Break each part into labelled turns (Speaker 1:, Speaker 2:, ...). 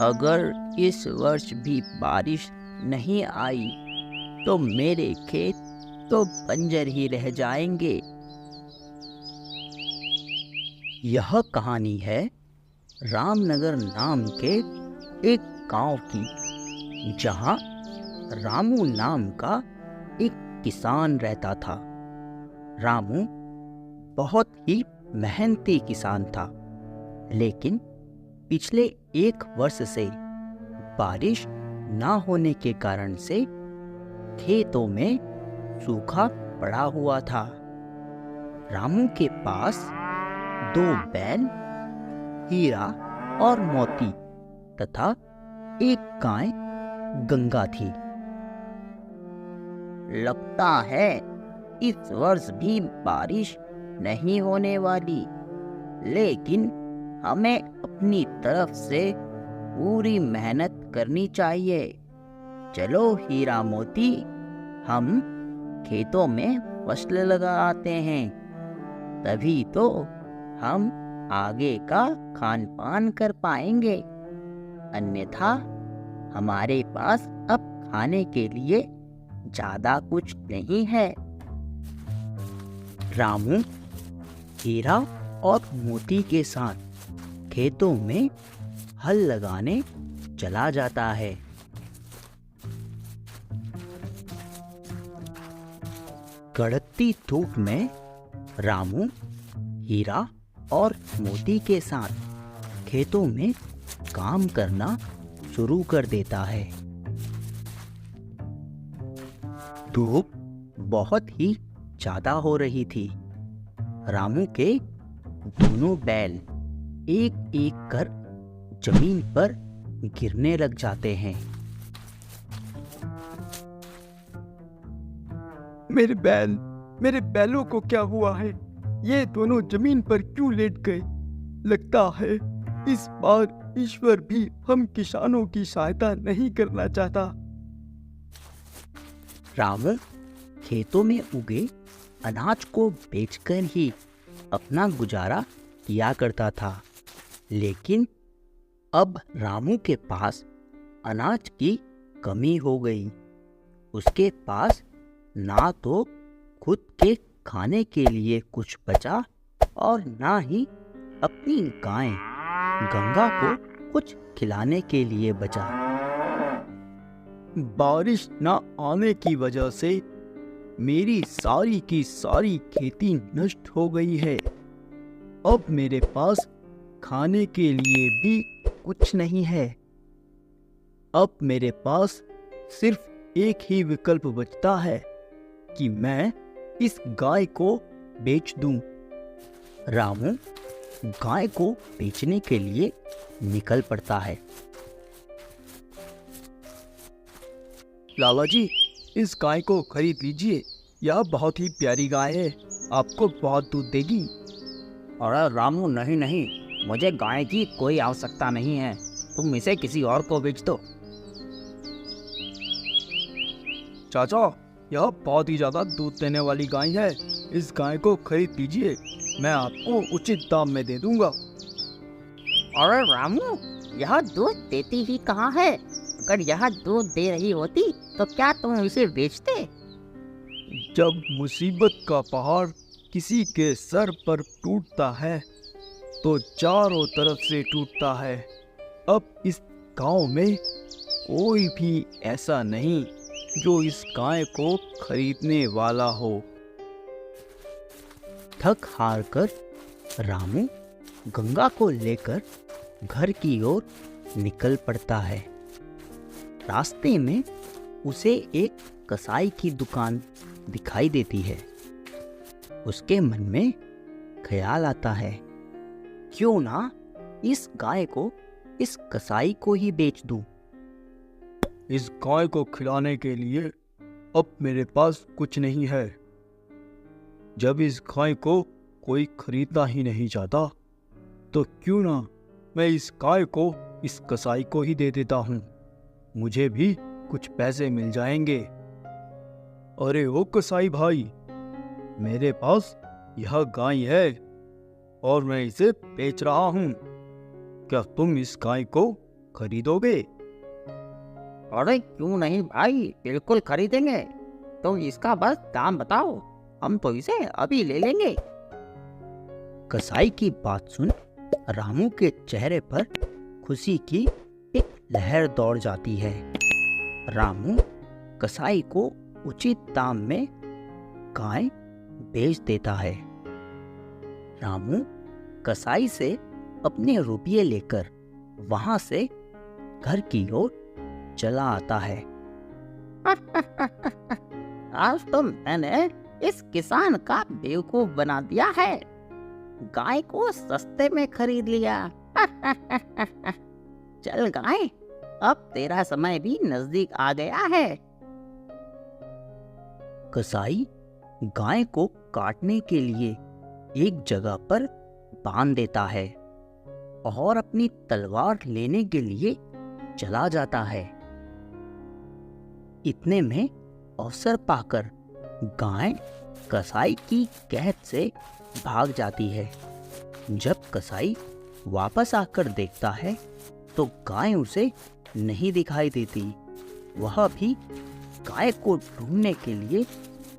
Speaker 1: अगर इस वर्ष भी बारिश नहीं आई तो मेरे खेत तो बंजर ही रह जाएंगे। यह कहानी है रामनगर नाम के एक गांव की, जहां रामू नाम का एक किसान रहता था। रामू बहुत ही मेहनती किसान था, लेकिन पिछले एक वर्ष से बारिश ना होने के कारण से खेतों में सूखा पड़ा हुआ था। रामू के पास 2 बैल, हीरा और मोती तथा एक गाय गंगा थी। लगता है इस वर्ष भी बारिश नहीं होने वाली, लेकिन हमें अपनी तरफ से पूरी मेहनत करनी चाहिए। चलो हीरा मोती, हम खेतों में फसल लगाते हैं, तभी तो हम आगे का खान पान कर पाएंगे। अन्यथा हमारे पास अब खाने के लिए ज्यादा कुछ नहीं है। रामू हीरा और मोती के साथ खेतों में हल लगाने चला जाता है। कड़कती धूप में रामू हीरा और मोती के साथ खेतों में काम करना शुरू कर देता है। धूप बहुत ही ज्यादा हो रही थी। रामू के दोनों बैल एक एक कर जमीन पर गिरने लग जाते हैं।
Speaker 2: मेरे बैलों को क्या हुआ है? ये दोनों जमीन पर क्यों लेट गए? लगता है इस बार ईश्वर भी हम किसानों की सहायता नहीं करना चाहता।
Speaker 1: रामू खेतों में उगे अनाज को बेचकर ही अपना गुजारा किया करता था, लेकिन अब रामू के पास अनाज की कमी हो गई। उसके पास ना तो खुद के खाने के लिए कुछ बचा और ना ही अपनी गाय गंगा को कुछ खिलाने के लिए बचा।
Speaker 2: बारिश न आने की वजह से मेरी सारी की सारी खेती नष्ट हो गई है। अब मेरे पास खाने के लिए भी कुछ नहीं है। अब मेरे पास सिर्फ एक ही विकल्प बचता है कि मैं इस गाय को बेच दूं।
Speaker 1: रामू गाय को बेचने के लिए निकल पड़ता है।
Speaker 2: लाला जी, इस गाय को खरीद लीजिए। यह बहुत ही प्यारी गाय है, आपको बहुत दूध देगी।
Speaker 3: अरे रामू, नहीं नहीं, मुझे गाय की कोई आवश्यकता नहीं है, तुम इसे किसी और को बेच दो।
Speaker 2: चाचा, यह बहुत ही ज्यादा दूध देने वाली गाय है, इस गाय को खरीद लीजिए, मैं आपको उचित दाम में दे दूंगा।
Speaker 3: अरे रामू, यह दूध देती ही कहाँ है? अगर यह दूध दे रही होती तो क्या तुम इसे बेचते?
Speaker 2: जब मुसीबत का पहाड़ किसी के सर पर टूटता है तो चारों तरफ से टूटता है। अब इस गांव में कोई भी ऐसा नहीं जो इस गाय को खरीदने वाला हो।
Speaker 1: थक हार कर रामू गंगा को लेकर घर की ओर निकल पड़ता है। रास्ते में उसे एक कसाई की दुकान दिखाई देती है। उसके मन में ख्याल आता है, क्यों ना इस गाय को इस कसाई को ही बेच दूं।
Speaker 2: इस गाय को खिलाने के लिए अब मेरे पास कुछ नहीं है। जब इस गाय को कोई खरीदना ही नहीं चाहता, तो क्यों ना मैं इस गाय को इस कसाई को ही दे देता हूँ, मुझे भी कुछ पैसे मिल जाएंगे। अरे ओ कसाई भाई, मेरे पास यह गाय है और मैं इसे बेच रहा हूँ, क्या तुम इस गाय को खरीदोगे?
Speaker 3: अरे क्यों नहीं भाई, बिल्कुल खरीदेंगे। तो इसका बस दाम बताओ, हम तो इसे अभी ले लेंगे।
Speaker 1: कसाई की बात सुन रामू के चेहरे पर खुशी की एक लहर दौड़ जाती है। रामू कसाई को उचित दाम में गाय बेच देता है। रामू कसाई से अपने रुपये लेकर वहां से घर की ओर चला आता है।
Speaker 3: आज तो मैंने इस किसान का बेवकूफ बना दिया है, गाय को सस्ते में खरीद लिया। चल गाय, अब तेरा समय भी नजदीक आ गया है।
Speaker 1: कसाई गाय को काटने के लिए एक जगह पर बांध देता है और अपनी तलवार लेने के लिए चला जाता है। इतने में अवसर पाकर गाय कसाई की कैद से भाग जाती है। जब कसाई वापस आकर देखता है तो गाय उसे नहीं दिखाई देती। वह भी गाय को ढूंढने के लिए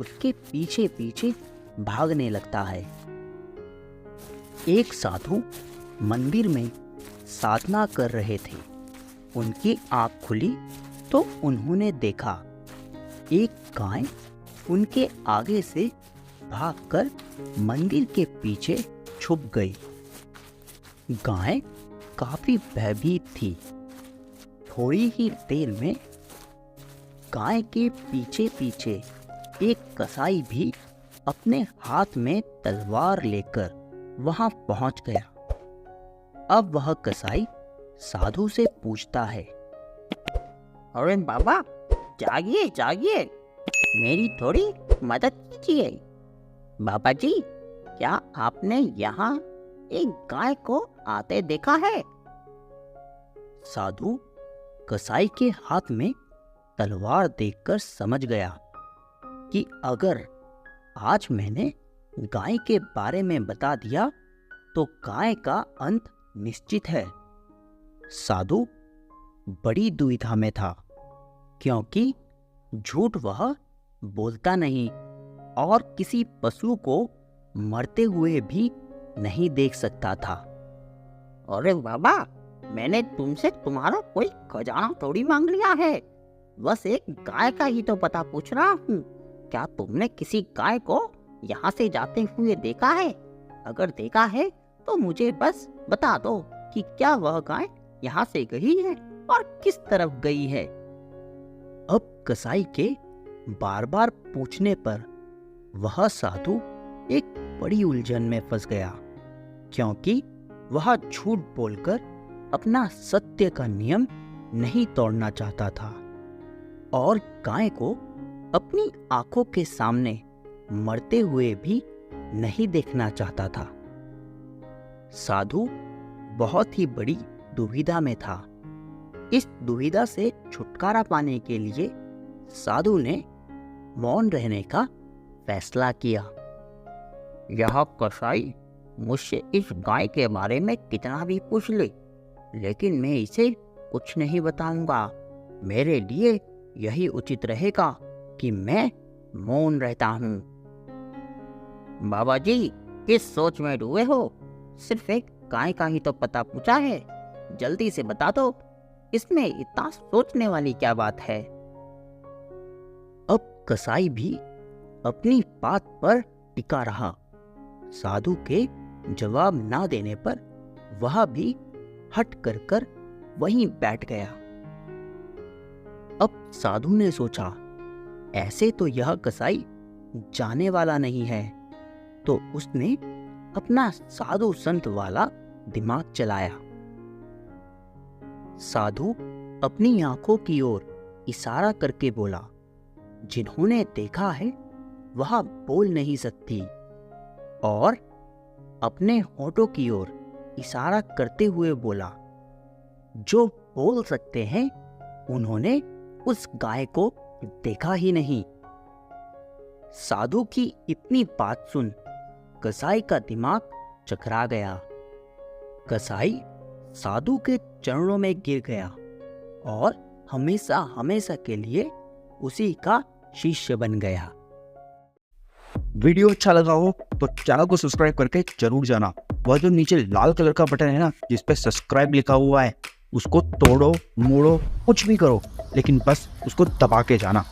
Speaker 1: उसके पीछे पीछे भागने लगता है। एक साधु मंदिर में साधना कर रहे थे। उनकी आंख खुली तो उन्होंने देखा एक गाय उनके आगे से भागकर मंदिर के पीछे छुप गई। गाय काफी भयभीत थी। थोड़ी ही देर में गाय के पीछे पीछे एक कसाई भी अपने हाथ में तलवार लेकर वहां पहुंच गया। अब वह कसाई साधु से पूछता है,
Speaker 3: अरे बाबा, जागिए जागिए, मेरी थोड़ी मदद कीजिए। बाबा जी, क्या आपने यहाँ एक गाय को आते देखा है?
Speaker 1: साधु कसाई के हाथ में तलवार देखकर समझ गया कि अगर आज मैंने गाय के बारे में बता दिया तो गाय का अंत निश्चित है। साधु बड़ी दुविधा में था, क्योंकि झूठ वह बोलता नहीं और किसी पशु को मरते हुए भी नहीं देख सकता था।
Speaker 3: अरे बाबा, मैंने तुमसे तुम्हारा कोई खजाना थोड़ी मांग लिया है, बस एक गाय का ही तो पता पूछ रहा हूँ। क्या तुमने किसी गाय को यहाँ से जाते हुए देखा है? अगर देखा है तो मुझे बस बता दो कि क्या वह गाय यहाँ से गई है और किस तरफ गई है।
Speaker 1: अब कसाई के बार बार पूछने पर वह साधु एक बड़ी उलझन में फंस गया, क्योंकि वह झूठ बोलकर अपना सत्य का नियम नहीं तोड़ना चाहता था और गाय को अपनी आंखों के सामने मरते हुए भी नहीं देखना चाहता था। साधु बहुत ही बड़ी दुविधा में था। इस दुविधा से छुटकारा पाने के लिए साधु ने मौन रहने का फैसला किया।
Speaker 3: यह कसाई मुझसे इस गाय के बारे में कितना भी पूछ ले, लेकिन मैं इसे कुछ नहीं बताऊंगा। मेरे लिए यही उचित रहेगा कि मैं मौन रहता हूँ। बाबा जी, किस सोच में डूबे हो? सिर्फ एक गाय का ही तो पता पूछा है, जल्दी से बता दो, इसमें इतना सोचने वाली क्या बात है?
Speaker 1: अब कसाई भी अपनी बात पर टिका रहा। साधु के जवाब ना देने पर वह भी हट कर वहीं बैठ गया। अब साधु ने सोचा, ऐसे तो यह कसाई जाने वाला नहीं है, तो उसने अपना साधु संत वाला दिमाग चलाया। साधु अपनी आंखों की ओर इशारा करके बोला, जिन्होंने देखा है वह बोल नहीं सकती, और अपने होठों की ओर इशारा करते हुए बोला, जो बोल सकते हैं उन्होंने उस गाय को देखा ही नहीं। साधु की इतनी बात सुन कसाई का दिमाग चकरा गया। कसाई साधु के चरणों में गिर गया और हमेशा हमेशा के लिए उसी का शिष्य बन गया।
Speaker 2: वीडियो अच्छा लगा हो तो चैनल को सब्सक्राइब करके जरूर जाना। वह जो नीचे लाल कलर का बटन है ना, जिस पे सब्सक्राइब लिखा हुआ है, उसको तोड़ो मोड़ो कुछ भी करो, लेकिन बस उसको दबा के जाना।